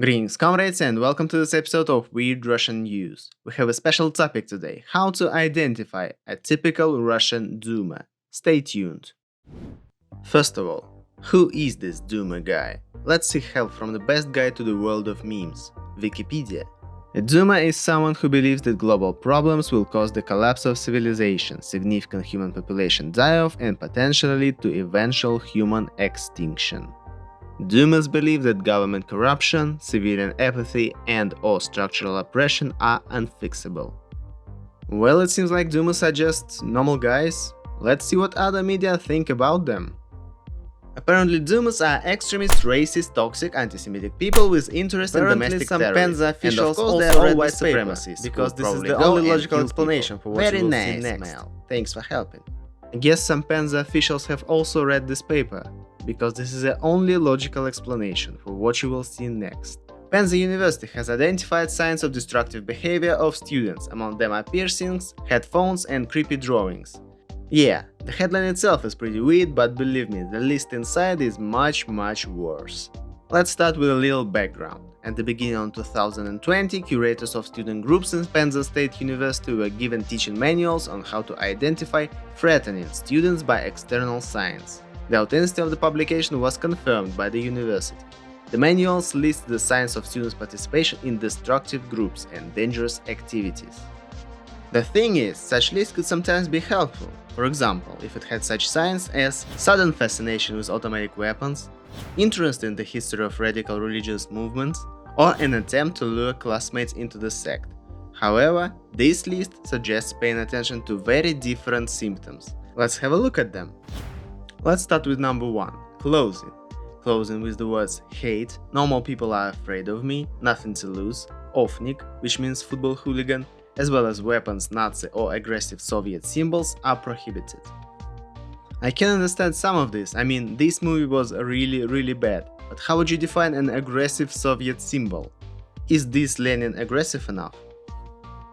Greetings, comrades, and welcome to this episode of Weird Russian News. We have a special topic today: how to identify a typical Russian Duma. Stay tuned. First of all, who is this Duma guy? Let's seek help from the best guide to the world of memes, Wikipedia. A Duma is someone who believes that global problems will cause the collapse of civilization, significant human population die-off, and potentially lead to eventual human extinction. Dumas believe that government corruption, civilian apathy, and/or structural oppression are unfixable. Well, it seems like Dumas are just normal guys. Let's see what other media think about them. Apparently, Dumas are extremist, racist, toxic, anti-Semitic people with interest in domestic terrorism. And of course, they are all white supremacists, because this is the only logical explanation for what we will see next. Thanks for helping. I guess some Penza officials have also read this paper, because this is the only logical explanation for what you will see next. Penza University has identified signs of destructive behavior of students, among them are piercings, headphones, and creepy drawings. Yeah, the headline itself is pretty weird, but believe me, the list inside is much worse. Let's start with a little background. At the beginning of 2020, curators of student groups in Penza State University were given teaching manuals on how to identify threatening students by external signs. The authenticity of the publication was confirmed by the university. The manuals list the signs of students' participation in destructive groups and dangerous activities. The thing is, such lists could sometimes be helpful. For example, if it had such signs as sudden fascination with automatic weapons, interest in the history of radical religious movements, or an attempt to lure classmates into the sect. However, this list suggests paying attention to very different symptoms. Let's have a look at them. Let's start with number 1, clothing. Clothing with the words hate, normal people are afraid of me, nothing to lose, ofnik, which means football hooligan, as well as weapons, Nazi or aggressive Soviet symbols are prohibited. I can understand some of this, I mean, this movie was really bad, but how would you define an aggressive Soviet symbol? Is this Lenin aggressive enough?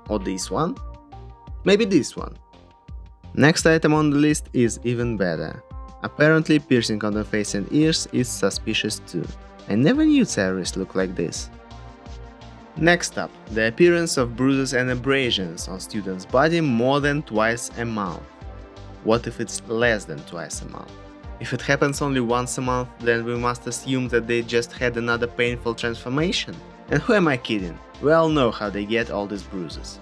Or this one? Maybe this one. Next item on the list is even better. Apparently, piercing on the face and ears is suspicious too. I never knew terrorists look like this. Next up, the appearance of bruises and abrasions on students' body more than twice a month. What if it's less than twice a month? If it happens only once a month, then we must assume that they just had another painful transformation. And who am I kidding? We all know how they get all these bruises.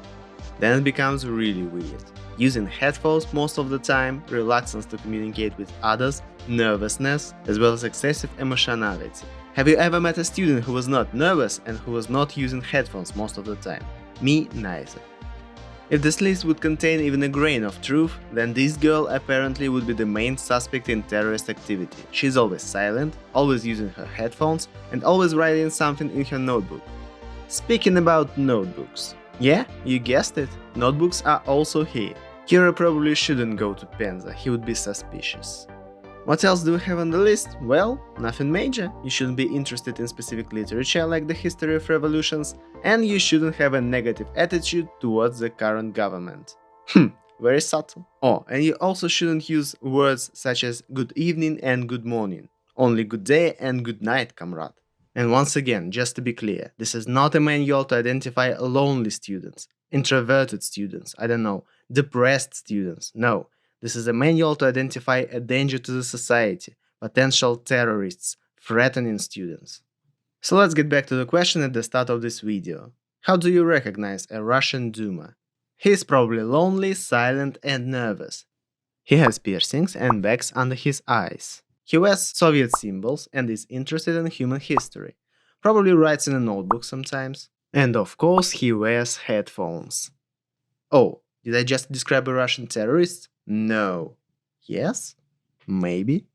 Then it becomes really weird. Using headphones most of the time, reluctance to communicate with others, nervousness, as well as excessive emotionality. Have you ever met a student who was not nervous and who was not using headphones most of the time? Me, neither. If this list would contain even a grain of truth, then this girl apparently would be the main suspect in terrorist activity. She's always silent, always using her headphones, and always writing something in her notebook. Speaking about notebooks. Yeah, you guessed it, notebooks are also here. Kira probably shouldn't go to Penza, he would be suspicious. What else do we have on the list? Well, nothing major. You shouldn't be interested in specific literature like the history of revolutions, and you shouldn't have a negative attitude towards the current government. Very subtle. Oh, and you also shouldn't use words such as good evening and good morning. Only good day and good night, comrade. And once again, just to be clear, this is not a manual to identify lonely students, introverted students, I don't know, depressed students, no. This is a manual to identify a danger to the society, potential terrorists, threatening students. So let's get back to the question at the start of this video. How do you recognize a Russian Duma? He is probably lonely, silent and nervous. He has piercings and bags under his eyes. He wears Soviet symbols and is interested in human history. Probably writes in a notebook sometimes. And of course he wears headphones. Oh, did I just describe a Russian terrorist? No. Yes? Maybe?